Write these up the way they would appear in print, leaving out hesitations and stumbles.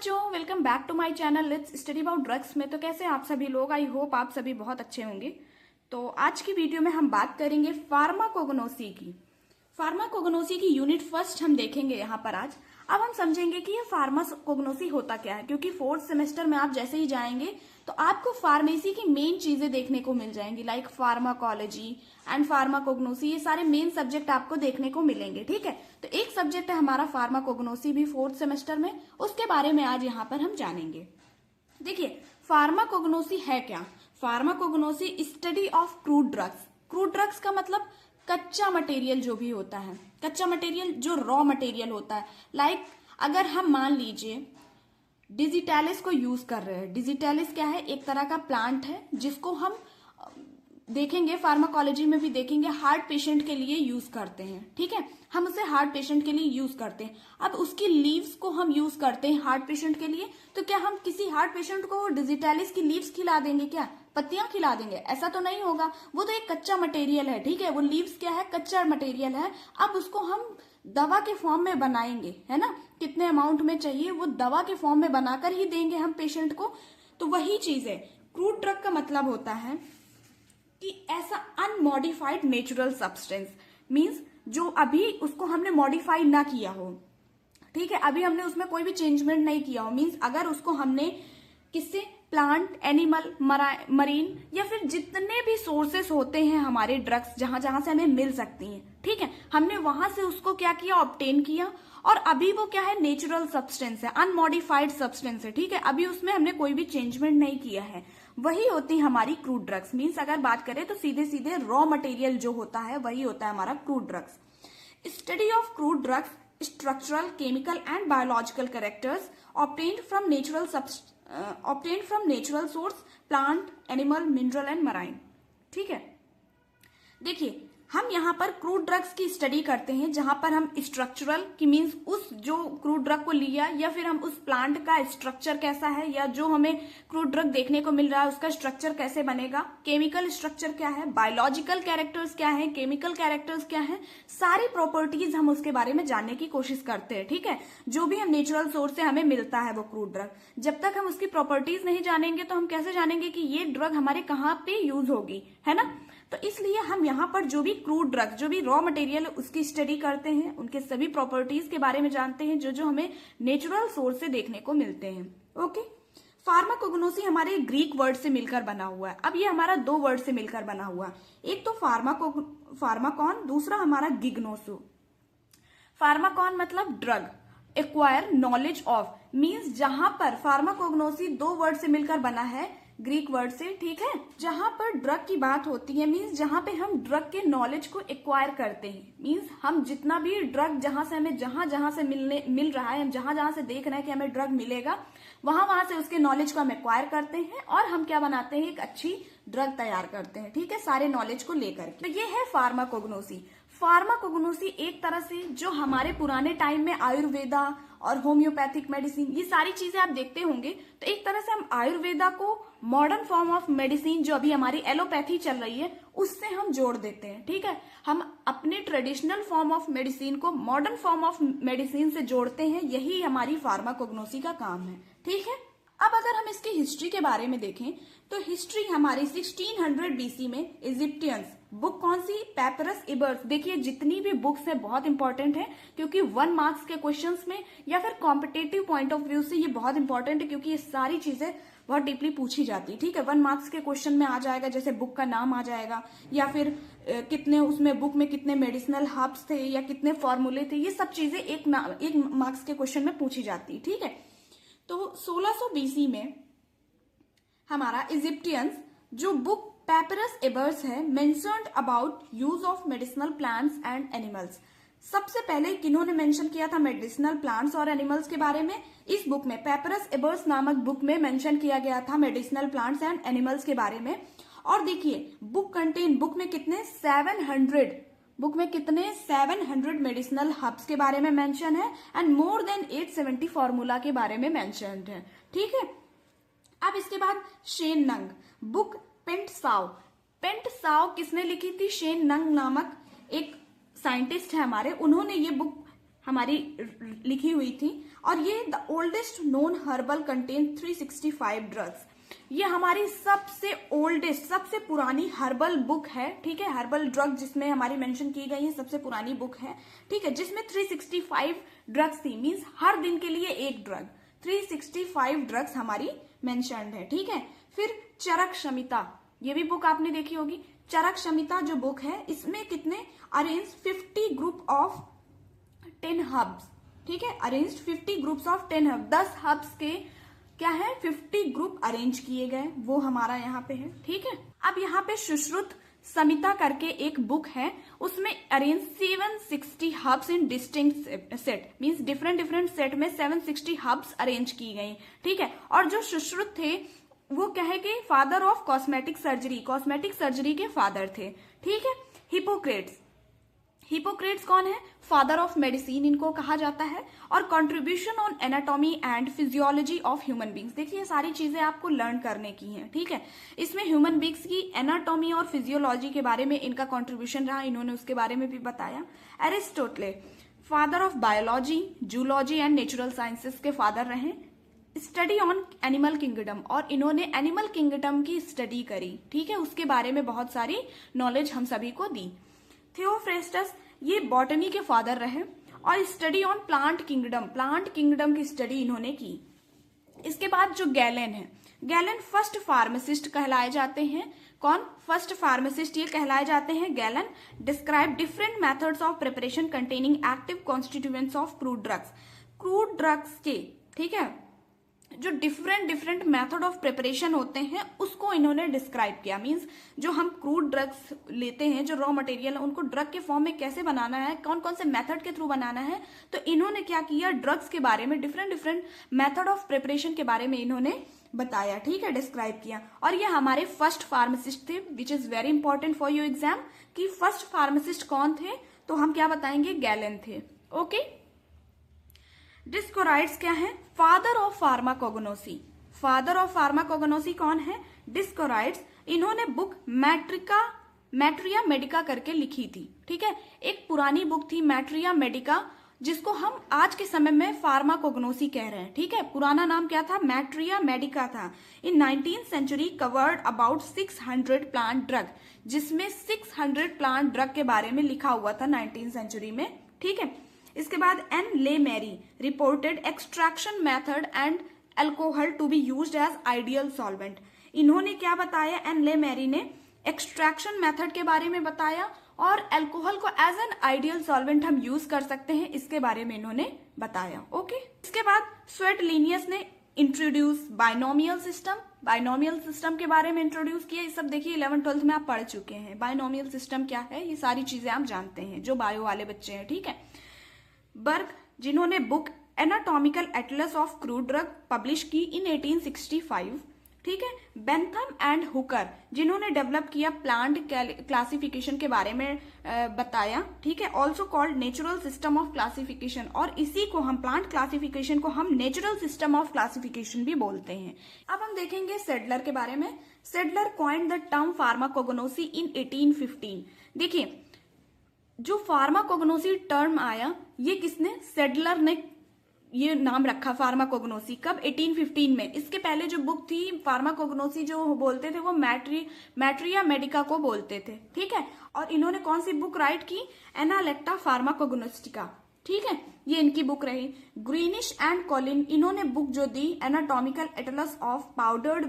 बच्चों, welcome back to my channel let's study about drugs में। तो कैसे आप सभी लोग, आई होप आप सभी बहुत अच्छे होंगे। तो आज की वीडियो में हम बात करेंगे फार्माकोग्नोसी की। फार्माकोग्नोसी की यूनिट फर्स्ट हम देखेंगे यहाँ पर आज। अब हम समझेंगे कि ये फार्माकोग्नोसी होता क्या है, क्योंकि फोर्थ सेमेस्टर में आप जैसे ही जाएंगे तो आपको फार्मेसी की मेन चीजें देखने को मिल जाएंगी, लाइक फार्माकोलॉजी एंड फार्माकोग्नोसी। ये सारे मेन सब्जेक्ट आपको देखने को मिलेंगे, ठीक है। तो एक सब्जेक्ट है हमारा फार्माकोग्नोसी भी फोर्थ सेमेस्टर में, उसके बारे में आज यहाँ पर हम जानेंगे। देखिए, फार्माकोग्नोसी है क्या। Pharmacognosy study of crude drugs. Crude drugs का मतलब कच्चा मटेरियल जो भी होता है, कच्चा मटेरियल जो रॉ मटेरियल होता है। लाइक अगर हम मान लीजिए डिजिटैलिस को यूज कर रहे हैं। डिजिटैलिस क्या है, एक तरह का प्लांट है जिसको हम देखेंगे, फार्माकोलॉजी में भी देखेंगे, हार्ट पेशेंट के लिए यूज करते हैं, ठीक है। हम उसे हार्ट पेशेंट के लिए यूज करते हैं। अब उसकी लीव्स को हम यूज करते हैं हार्ट पेशेंट के लिए, तो क्या हम किसी हार्ट पेशेंट को डिजिटैलिस की लीव्स खिला देंगे, क्या पत्तियां खिला देंगे? ऐसा तो नहीं होगा। वो तो एक कच्चा मटेरियल है, ठीक है। वो लीव्स क्या है, कच्चा मटेरियल है। अब उसको हम दवा के फॉर्म में बनाएंगे, है ना। कितने अमाउंट में चाहिए वो दवा के फॉर्म में बनाकर ही देंगे हम पेशेंट को। तो वही चीज है। क्रूड ड्रग का मतलब होता है कि ऐसा अनमॉडिफाइड नेचुरल सब्सटेंस, मींस जो अभी उसको हमने मॉडिफाई ना किया हो, ठीक है। अभी हमने उसमें कोई भी चेंजमेंट नहीं किया हो, मींस अगर उसको हमने किससे, प्लांट, एनिमल, मरीन या फिर जितने भी सोर्सेस होते हैं हमारे ड्रग्स, जहां जहां से हमें मिल सकती हैं, ठीक है, हमने वहां से उसको क्या किया, ऑब्टेन किया। और अभी वो क्या है, नेचुरल सब्सटेंस है, अनमॉडिफाइड सब्सटेंस है, ठीक है। अभी उसमें हमने कोई भी चेंजमेंट नहीं किया है। वही होती है हमारी क्रूड ड्रग्स। मीन्स अगर बात करें तो सीधे सीधे रॉ मटेरियल जो होता है वही होता है हमारा crude drugs. Study of crude drugs, structural, chemical and biological characters obtained from natural source, plant, animal, mineral and marine, ठीक है। देखिए, हम यहाँ पर क्रूड ड्रग्स की स्टडी करते हैं, जहां पर हम स्ट्रक्चरल की मीन्स उस जो क्रूड ड्रग को लिया, या फिर हम उस प्लांट का स्ट्रक्चर कैसा है, या जो हमें क्रूड ड्रग देखने को मिल रहा है उसका स्ट्रक्चर कैसे बनेगा, केमिकल स्ट्रक्चर क्या है, बायोलॉजिकल कैरेक्टर्स क्या है, केमिकल कैरेक्टर्स क्या है, सारी प्रॉपर्टीज हम उसके बारे में जानने की कोशिश करते हैं, ठीक है। जो भी हम नेचुरल सोर्स से हमें मिलता है वो क्रूड ड्रग, जब तक हम उसकी प्रॉपर्टीज नहीं जानेंगे तो हम कैसे जानेंगे कि ये ड्रग हमारे कहाँ पे यूज होगी, है ना। तो इसलिए हम यहाँ पर जो भी क्रूड ड्रग, जो भी रॉ मटेरियल है उसकी स्टडी करते हैं, उनके सभी प्रॉपर्टीज के बारे में जानते हैं जो जो हमें नेचुरल सोर्स से देखने को मिलते हैं, ओके। फार्माकोग्नोसी हमारे ग्रीक वर्ड से मिलकर बना हुआ है। अब ये हमारा दो वर्ड से मिलकर बना हुआ है, एक तो फार्माकॉन, दूसरा हमारा गिग्नोसो। फार्माकॉन मतलब drug, acquire knowledge of, means जहां पर फार्माकोग्नोसी दो वर्ड से मिलकर बना है, ग्रीक वर्ड से, ठीक है। जहां पर ड्रग की बात होती है, मीन्स जहां पे हम ड्रग के नॉलेज को एक्वायर करते हैं, मीन्स हम जितना भी ड्रग जहां से हमें जहां से मिल रहा है, हम जहां जहां से देख रहे हैं कि हमें ड्रग मिलेगा, वहां से उसके नॉलेज को हम एक्वायर करते हैं और हम क्या बनाते हैं, एक अच्छी ड्रग तैयार करते हैं, ठीक है, सारे नॉलेज को लेकर के। तो ये है फार्माकोग्नोसी। फार्माकोग्नोसी एक तरह से जो हमारे पुराने टाइम में आयुर्वेदा और होम्योपैथिक मेडिसिन, ये सारी चीजें आप देखते होंगे, तो एक तरह से हम आयुर्वेदा को मॉडर्न फॉर्म ऑफ मेडिसिन, जो अभी हमारी एलोपैथी चल रही है, उससे हम जोड़ देते हैं, ठीक है। हम अपने ट्रेडिशनल फॉर्म ऑफ मेडिसिन को मॉडर्न फॉर्म ऑफ मेडिसिन से जोड़ते हैं, यही हमारी फार्माकोग्नोसी का काम है, ठीक है। अब अगर हम इसकी हिस्ट्री के बारे में देखें तो हिस्ट्री हमारी 1600 बीसी में इजिप्टियंस, बुक कौन सी, पेपरस इबर्स। देखिए, जितनी भी बुक्स है बहुत इंपॉर्टेंट है, क्योंकि 1 मार्क्स के क्वेश्चंस में या फिर कॉम्पिटेटिव पॉइंट ऑफ व्यू से ये बहुत इंपॉर्टेंट है, क्योंकि ये सारी चीजें बहुत डीपली पूछी जाती, ठीक है। 1 मार्क्स के क्वेश्चन में आ जाएगा, जैसे बुक का नाम आ जाएगा, या फिर कितने उसमें बुक में कितने मेडिसिनल हर्ब्स थे या कितने फॉर्मूले थे, ये सब चीजें एक मार्क्स के क्वेश्चन में पूछी जाती, ठीक है। तो 1600 बीसी में हमारा इजिप्टियंस, जो बुक पेपरस एबर्स है, mentioned about use of medicinal plants and animals. सबसे पहले किन्होंने मेंशन किया था मेडिसिनल प्लांट्स और एनिमल्स के बारे में, इस बुक में, पेपरस एबर्स नामक बुक में मेंशन किया गया था मेडिसिनल प्लांट्स एंड एनिमल्स के बारे में। और देखिए, बुक में कितने 700 मेडिसिनल हर्ब्स के बारे में मेंशन है एंड मोर देन 870 फॉर्मूला के बारे में मेंशन्ड है, ठीक है। अब इसके बाद शेन नंग, बुक पेंट साव किसने लिखी थी, शेन नंग नामक एक साइंटिस्ट है हमारे, उन्होंने ये बुक हमारी लिखी हुई थी। और ये the oldest known herbal contain 365 drugs. ये हमारी सबसे ओल्डेस्ट, सबसे पुरानी हर्बल बुक है, ठीक है। हर्बल ड्रग जिसमें हमारी मेंशन की गई है, सबसे पुरानी बुक है, ठीक है, जिसमें 365 ड्रग्स थी। मींस हर दिन के लिए एक ड्रग, 365 ड्रग्स हमारी मेंशन्ड है, ठीक है। फिर चरक क्षमिता, ये भी बुक आपने देखी होगी। चरक क्षमिता जो बुक है, इसमें कितने अरेंज 50 ग्रुप ऑफ 10 हब्स, ठीक है। Arrange 50 groups of 10 herb, 10 herbs के क्या है 50 ग्रुप अरेंज किए गए, वो हमारा यहाँ पे है, ठीक है। अब यहाँ पे सुश्रुत समिता करके एक बुक है, उसमें arrange 760 herbs in distinct set, means different different set में 760 हब्स अरेंज की गई, ठीक है। और जो सुश्रुत थे वो क्या है कि father of cosmetic surgery, cosmetic surgery के फादर थे, ठीक है। हिपोक्रेट्स, हिपोक्रेट्स कौन है, फादर ऑफ मेडिसिन इनको कहा जाता है। और contribution on anatomy and physiology of human beings, देखिए ये सारी चीजें आपको लर्न करने की हैं, ठीक है। इसमें ह्यूमन बींग्स की एनाटॉमी और फिजियोलॉजी के बारे में इनका कंट्रीब्यूशन रहा, इन्होंने उसके बारे में भी बताया। Aristotle father of biology, zoology and natural sciences के फादर रहे। स्टडी ऑन एनिमल किंगडम, और इन्होंने एनिमल किंगडम की स्टडी करी, ठीक है, उसके बारे में बहुत सारी नॉलेज हम सभी को दी। थियोफ्रेस्टस ये बॉटनी के फादर रहे। और study on plant kingdom, plant kingdom की स्टडी इन्होंने की। इसके बाद जो गैलेन है, गैलेन फर्स्ट फार्मासिस्ट कहलाए जाते हैं। कौन फर्स्ट फार्मासिस्ट ये कहलाए जाते हैं, Galen. Describe different methods of preparation containing active constituents of crude drugs, crude drugs के, ठीक है, जो different different method of preparation होते हैं उसको इन्होंने डिस्क्राइब किया। मींस जो हम क्रूड ड्रग्स लेते हैं, जो रॉ मटेरियल है, उनको ड्रग के फॉर्म में कैसे बनाना है, कौन कौन से मेथड के थ्रू बनाना है, तो इन्होंने क्या किया, ड्रग्स के बारे में different different method of preparation के बारे में इन्होंने बताया, ठीक है, डिस्क्राइब किया। और ये हमारे फर्स्ट फार्मासिस्ट थे, which is very important for your exam कि फर्स्ट फार्मासिस्ट कौन थे, तो हम क्या बताएंगे, गैलेन थे, ओके। डिस्कोराइड्स क्या है, फादर ऑफ फार्माकोगनोसी, फादर ऑफ फार्माकोगनोसी कौन है, डिस्कोराइड्स। इन्होंने बुक मैट्रिया मेडिका करके लिखी थी, ठीक है। एक पुरानी बुक थी मैट्रिया मेडिका, जिसको हम आज के समय में फार्माकोगनोसी कह रहे हैं, ठीक है। पुराना नाम क्या था, मैट्रिया मेडिका था। In 19th century covered about 600 plant drug, जिसमें 600 प्लांट ड्रग के बारे में लिखा हुआ था 19th सेंचुरी में, ठीक है। इसके बाद N Lemery reported extraction method and alcohol to be used as ideal solvent. इन्होंने क्या बताया, एन ले मैरी ने एक्सट्रैक्शन मेथड के बारे में बताया और अल्कोहल को एज एन आइडियल सॉल्वेंट हम यूज कर सकते हैं, इसके बारे में इन्होंने बताया, ओके। इसके बाद स्वेटलिनियस ने introduce binomial system, binomial system के बारे में इंट्रोड्यूस किया। ये सब देखिए 11th-12th में आप पढ़ चुके हैं, बाइनोमियल सिस्टम क्या है, ये सारी चीजें आप जानते हैं जो बायो वाले बच्चे हैं, ठीक है। बर्ग जिन्होंने book anatomical atlas of crude drug publish की इन 1865, ठीक है। बेंथम एंड हुकर जिन्होंने डेवलप किया प्लांट क्लासिफिकेशन के बारे में बताया, ठीक है। Also called natural system of classification, और इसी को हम प्लांट क्लासिफिकेशन को हम नेचुरल सिस्टम ऑफ क्लासिफिकेशन भी बोलते हैं। अब हम देखेंगे सेडलर के बारे में। Sadler coined the term pharmacognosy in 1815। देखिए जो फार्माकोगनोसी टर्म आया, ये किसने, सेडलर ने ये नाम रखा फार्माकोगनोसी, कब, 1815 में। इसके पहले जो बुक थी फार्माकोगनोसी जो बोलते थे वो मैट्रिया मेडिका को बोलते थे, ठीक है। और इन्होंने कौन सी बुक राइट की, एनालेक्टा फार्माकोगनोस्टिका, ठीक है, ये इनकी बुक रही। ग्रीनिश एंड कॉलिन इन्होंने बुक जो दी anatomical atlas of powdered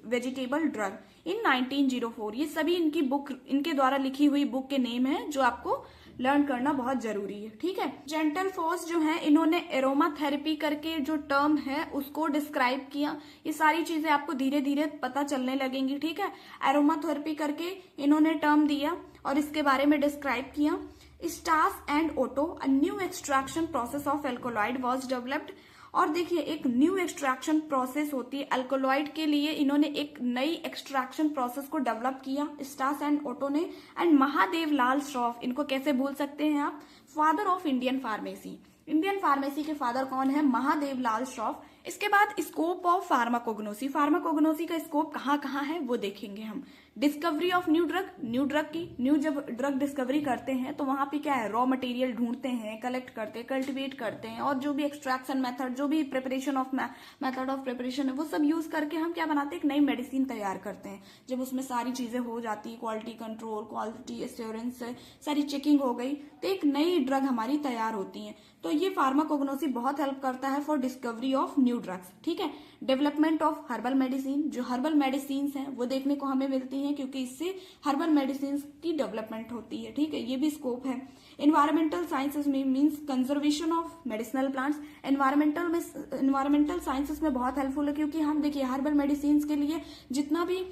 vegetable drug in 1904। ये सभी इनकी बुक, इनके द्वारा लिखी हुई बुक के नेम है जो आपको लर्न करना बहुत जरूरी है, ठीक है। जेंटल फोर्स जो है इन्होंने एरोमा थेरेपी करके जो टर्म है उसको डिस्क्राइब किया। ये सारी चीजें आपको धीरे धीरे पता चलने लगेंगी, ठीक है। एरोमा थेरेपी करके इन्होंने टर्म दिया और इसके बारे में डिस्क्राइब किया। Stas and Otto a new extraction process of alkaloid was developed. और देखिए एक न्यू एक्सट्रैक्शन प्रोसेस होती है अल्कोलॉइड के लिए, इन्होंने एक नई एक्सट्रैक्शन प्रोसेस को डेवलप किया स्टास एंड ओटो ने। एंड महादेव लाल श्रॉफ, इनको कैसे भूल सकते हैं आप, father of Indian pharmacy. Indian pharmacy के फादर कौन है, महादेव लाल श्रॉफ। इसके बाद स्कोप ऑफ फार्माकोगनोसी, फार्माकोगनोसी का स्कोप कहाँ कहाँ है वो देखेंगे हम, डिस्कवरी ऑफ न्यू ड्रग की जब ड्रग डिस्कवरी करते हैं तो वहां पे क्या है, रॉ मटेरियल ढूंढते हैं, कलेक्ट करते हैं, कल्टिवेट करते हैं, और जो भी एक्सट्रैक्शन मेथड, जो भी preparation of method of preparation है वो सब यूज करके हम क्या बनाते हैं, एक नई मेडिसिन तैयार करते हैं। जब उसमें सारी चीजें हो जाती है, क्वालिटी कंट्रोल, क्वालिटी एश्योरेंस, सारी चेकिंग हो गई, तो एक नई ड्रग हमारी तैयार होती है। तो ये फार्माकोग्नोसी बहुत हेल्प करता है for discovery of new drugs. ठीक है, डेवलपमेंट ऑफ हर्बल मेडिसिन, जो हर्बल मेडिसिन हैं वो देखने को हमें मिलती हैं, क्योंकि इससे हर्बल मेडिसिन की डेवलपमेंट होती है। ठीक है, ये भी स्कोप है। एनवायरमेंटल साइंसेस में means conservation of medicinal plants, environmental sciences में बहुत हेल्पफुल है, क्योंकि हम देखिए हर्बल मेडिसिन के लिए जितना भी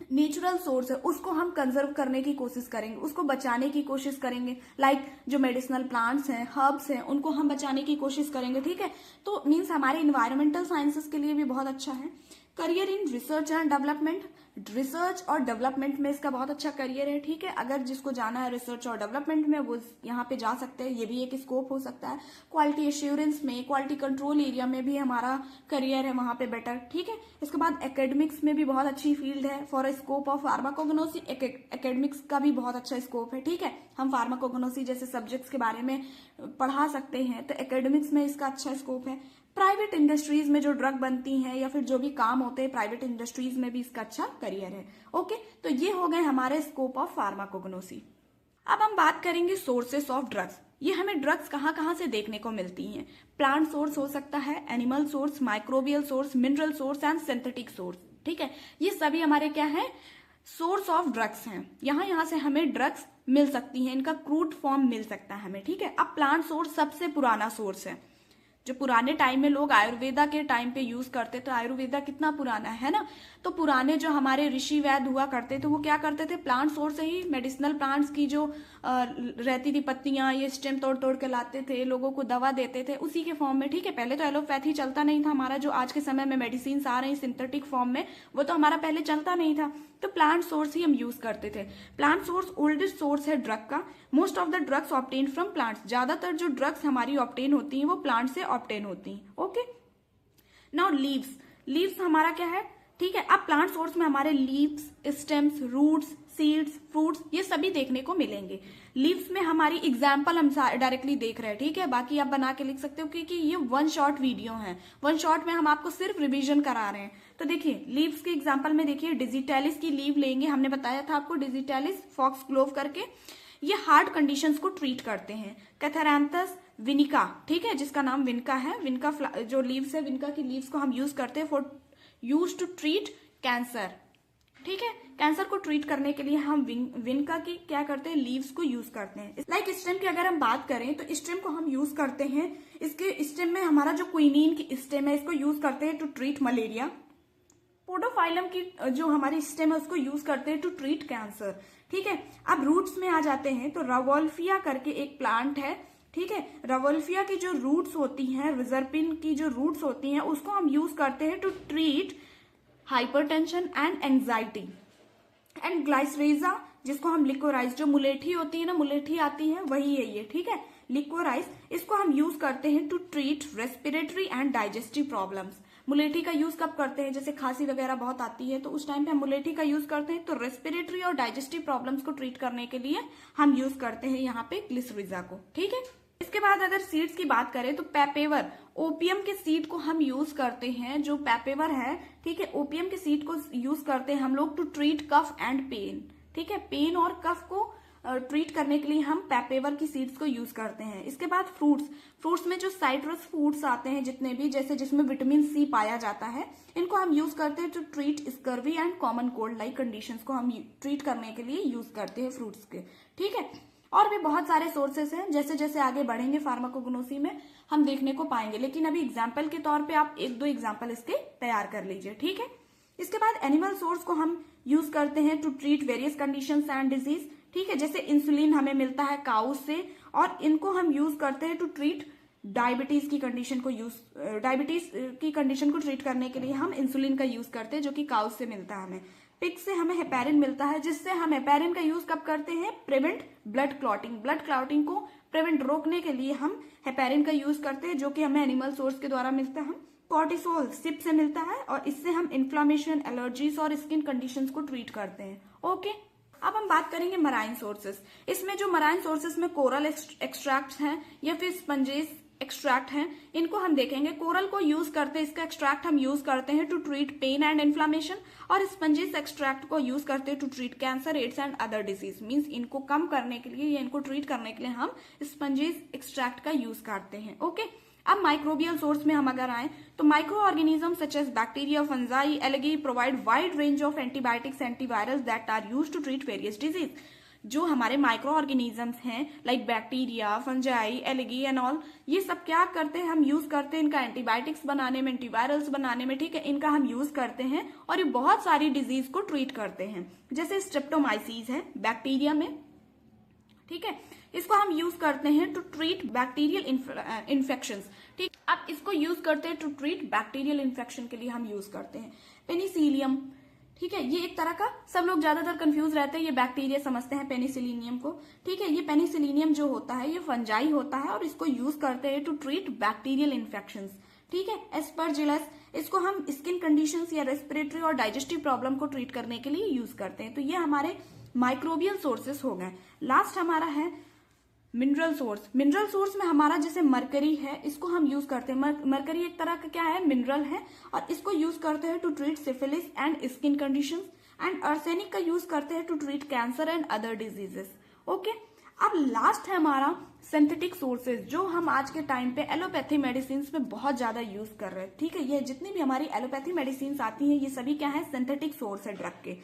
नेचुरल सोर्स है उसको हम कंजर्व करने की कोशिश करेंगे, उसको बचाने की कोशिश करेंगे। लाइक जो मेडिसिनल प्लांट्स हैं, हर्ब्स हैं, उनको हम बचाने की कोशिश करेंगे। ठीक है, तो मीन्स हमारे इन्वायरमेंटल साइंसेस के लिए भी बहुत अच्छा है। Career in research and development, research और डेवलपमेंट में इसका बहुत अच्छा करियर है। ठीक है, अगर जिसको जाना है रिसर्च और डेवलपमेंट में वो यहाँ पे जा सकते हैं, ये भी एक स्कोप हो सकता है। क्वालिटी एश्योरेंस में, क्वालिटी कंट्रोल एरिया में भी हमारा करियर है वहां पे बेटर। ठीक है, इसके बाद एकेडमिक्स में भी बहुत अच्छी फील्ड है for scope of pharmacognosy, academics का भी बहुत अच्छा स्कोप है। ठीक है, हम फार्माकोग्नोसी जैसे सब्जेक्ट्स के बारे में पढ़ा सकते हैं, तो एकेडमिक्स में इसका अच्छा स्कोप है। प्राइवेट इंडस्ट्रीज में जो ड्रग बनती हैं या फिर जो भी काम होते हैं प्राइवेट इंडस्ट्रीज में भी इसका अच्छा करियर है। ओके, तो ये हो गए हमारे स्कोप ऑफ फार्माकोग्नोसी। अब हम बात करेंगे सोर्सेस ऑफ ड्रग्स। ये हमें ड्रग्स कहाँ से देखने को मिलती हैं। प्लांट सोर्स हो सकता है, animal source, microbial source, mineral source and synthetic source. ठीक है, ये सभी हमारे क्या है, सोर्स ऑफ ड्रग्स हैं। यहाँ से हमें ड्रग्स मिल सकती हैं, इनका क्रूड फॉर्म मिल सकता है हमें। ठीक है, अब प्लांट सोर्स सबसे पुराना सोर्स है, जो पुराने टाइम में लोग आयुर्वेदा के टाइम पे यूज करते, तो आयुर्वेदा कितना पुराना है ना, तो पुराने जो हमारे ऋषि वैद्य हुआ करते थे वो क्या करते थे, प्लांट सोर्स से ही मेडिसिनल प्लांट्स की जो रहती थी पत्तियां, ये स्टेम तोड़ तोड़ के लाते थे, लोगों को दवा देते थे उसी के फॉर्म में। ठीक है, पहले तो एलोपैथी चलता नहीं था हमारा, जो आज के समय में मेडिसिन आ रही सिंथेटिक फॉर्म में, वो तो हमारा पहले चलता नहीं था, तो प्लांट सोर्स ही हम यूज करते थे। प्लांट सोर्स ओल्डेस्ट सोर्स है ड्रग का। Most of the drugs obtain from plants, ज्यादातर जो ड्रग्स हमारी ऑब्टेन होती हैं वो प्लांट से ऑब्टेन होती हैं। ओके, नाउ लीव्स हमारा क्या है, ठीक है, अब प्लांट सोर्स में हमारे leaves, stems, roots, seeds, fruits, ये सभी देखने को मिलेंगे। लीव्स में हमारी एग्जाम्पल हम डायरेक्टली देख रहे हैं। ठीक है, बाकी आप बना के लिख सकते हो, क्योंकि ये वन शॉट वीडियो है, वन शॉट में हम आपको सिर्फ रिवीजन करा रहे हैं। तो देखिए लीव्स के एग्जाम्पल में देखिए, डिजिटैलिस की लीव लेंगे, हमने बताया था आपको डिजिटैलिस फॉक्स ग्लोव करके, ये हार्ट कंडीशंस को ट्रीट करते हैं। कैथेरैंथस विनिका, ठीक है, जिसका नाम विनका है, विनका जो लीव्स है, विनका की लीव्स को हम यूज करते हैं for use to treat cancer. ठीक है, कैंसर को ट्रीट करने के लिए हम विनका की क्या करते हैं, लीव्स को यूज करते हैं। लाइक स्टेम की अगर हम बात करें तो स्टेम को हम यूज करते हैं, इसके स्टेम में हमारा जो क्विनीन की स्टेम है इसको यूज करते हैं टू ट्रीट मलेरिया। पोडोफाइलम की जो हमारी स्टेम है उसको यूज करते हैं टू ट्रीट कैंसर। ठीक है, अब रूट्स में आ जाते हैं तो रवोल्फिया करके एक प्लांट है। ठीक है, रवोल्फिया की जो रूट्स होती हैं, रिजर्पिन की जो रूट्स होती हैं, उसको हम यूज करते हैं to treat hypertension and anxiety. And glycyrrhiza, जिसको हम लिकोराइज, जो मुलेठी होती है ना, मुलेठी आती है वही है ये। ठीक है, लिकोराइज, इसको हम यूज करते हैं to treat respiratory and digestive problems. मुलेठी का यूज कब करते हैं, जैसे खांसी वगैरह बहुत आती है तो उस टाइम पे हम मुलेठी का यूज करते हैं, तो रेस्पिरेटरी और डाइजेस्टिव प्रॉब्लम्स को ट्रीट करने के लिए हम यूज करते हैं यहाँ पे ग्लिसरीजा को। ठीक है, इसके बाद अगर सीड्स की बात करें तो पेपेवर, ओपियम के सीड को हम यूज करते हैं, जो पेपेवर है, ठीक है, ओपियम के सीड को यूज करते हैं हम लोग to treat cough and pain. ठीक है, पेन और कफ को ट्रीट करने के लिए हम पेपेवर की सीड्स को यूज करते हैं। इसके बाद फ्रूट्स में जो साइट्रस फ्रूट्स आते हैं जितने भी, जैसे जिसमें विटामिन सी पाया जाता है, इनको हम यूज करते हैं to treat scurvy and common cold like conditions को हम ट्रीट करने के लिए यूज करते हैं फ्रूट्स के। ठीक है, और भी बहुत सारे सोर्सेस हैं, जैसे जैसे आगे बढ़ेंगे फार्माकोग्नोसी में हम देखने को पाएंगे, लेकिन अभी एग्जाम्पल के तौर पे आप एक दो एग्जाम्पल इसके तैयार कर लीजिए। ठीक है, इसके बाद एनिमल सोर्स को हम यूज करते हैं to treat various conditions and disease. ठीक है, जैसे इंसुलिन हमें मिलता है काउस से, और इनको हम यूज करते हैं टू ट्रीट डायबिटीज की कंडीशन को ट्रीट करने के लिए हम इंसुलिन का यूज करते हैं, जो कि काउस से मिलता है हमें। पिग से हमें हेपेरिन मिलता है, जिससे हम हेपेरिन का यूज कब करते हैं, प्रिवेंट ब्लड क्लॉटिंग को प्रिवेंट रोकने के लिए हम हेपेरिन का यूज करते हैं, जो कि हमें एनिमल सोर्स के द्वारा मिलता है। कॉर्टिसोल सिप से मिलता है और इससे हम इन्फ्लामेशन, एलर्जीज और स्किन कंडीशंस को ट्रीट करते हैं। ओके, अब हम बात करेंगे मराइन सोर्सेस। इसमें जो मराइन सोर्सेस में कोरल एक्सट्रैक्ट हैं या फिर स्पंजेस एक्सट्रैक्ट हैं, इनको हम देखेंगे। कोरल को यूज करते हैं, इसका एक्सट्रैक्ट हम यूज करते हैं to treat pain and inflammation, और स्पंजेस एक्सट्रैक्ट को यूज करते हैं to treat cancer, AIDS and other disease. Means इनको कम करने के लिए या इनको ट्रीट करने के लिए हम स्पंजेस एक्सट्रैक्ट का यूज करते हैं। ओके, अब माइक्रोबियल सोर्स में हम अगर आए तो micro organism such as bacteria, fungi, algae provide wide range of antibiotics, antivirals that are used to treat various disease. जो हमारे माइक्रो ऑर्गेनिजम्स हैं like bacteria, fungi, algae and all, ये सब क्या करते हैं, हम यूज करते हैं इनका एंटीबायोटिक्स बनाने में, एंटीवायरल्स बनाने में, ठीक है, इनका हम यूज करते हैं और ये बहुत सारी डिजीज को ट्रीट करते हैं। जैसे स्ट्रेप्टोमाइसीज है बैक्टीरिया में, ठीक है, इसको हम यूज करते हैं टू ट्रीट बैक्टीरियल इन्फेक्शंस। ठीक, अब इसको यूज करते हैं टू ट्रीट बैक्टीरियल इन्फेक्शन के लिए हम यूज करते हैं। पेनिसिलियम, ठीक है, ये एक तरह का, सब लोग ज्यादातर कंफ्यूज रहते हैं, ये बैक्टीरिया समझते हैं पेनिसिलिनियम को। ठीक है, ये पेनिसिलिनियम जो होता है ये फंजाई होता है और इसको यूज करते हैं टू ट्रीट बैक्टीरियल इन्फेक्शंस। ठीक है, एस्परजिलस, इसको हम स्किन कंडीशंस या रेस्पिरेटरी और डाइजेस्टिव प्रॉब्लम को ट्रीट करने के लिए यूज करते हैं। तो ये हमारे माइक्रोबियल सोर्सेस हो गए। लास्ट हमारा है मिनरल सोर्स। मिनरल सोर्स में हमारा जैसे मरकरी है, इसको हम यूज करते हैं। मरकरी एक तरह का क्या है, मिनरल है, और इसको यूज करते हैं to treat syphilis and skin conditions. And arsenic का यूज करते हैं to treat cancer and other diseases. Okay, अब लास्ट है हमारा सिंथेटिक सोर्सेज, जो हम आज के टाइम पे एलोपैथी मेडिसिन में बहुत ज्यादा यूज कर रहे हैं। ठीक है, ये जितनी भी हमारी एलोपैथी मेडिसिन आती हैं ये सभी क्या है, सिंथेटिक सोर्स है ड्रग के।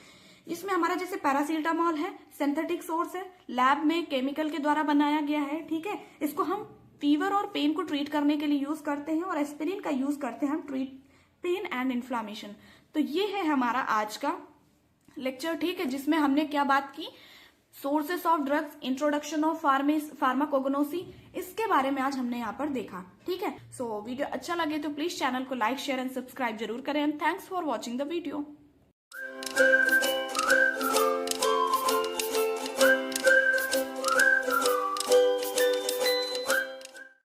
इसमें हमारा जैसे पैरासीटामोल है, सिंथेटिक सोर्स है, लैब में केमिकल के द्वारा बनाया गया है। ठीक है, इसको हम फीवर और पेन को ट्रीट करने के लिए यूज करते हैं, और एस्पिरिन का यूज करते हैं हम ट्रीट पेन एंड इन्फ्लामेशन। तो ये है हमारा आज का लेक्चर, ठीक है, जिसमें हमने क्या बात की, sources of drugs, introduction of फार्माकोगनोसी, इसके बारे में आज हमने यहाँ पर देखा। ठीक है, सो वीडियो अच्छा लगे तो प्लीज चैनल को लाइक, शेयर एंड सब्सक्राइब जरूर करें। And thanks for watching the video.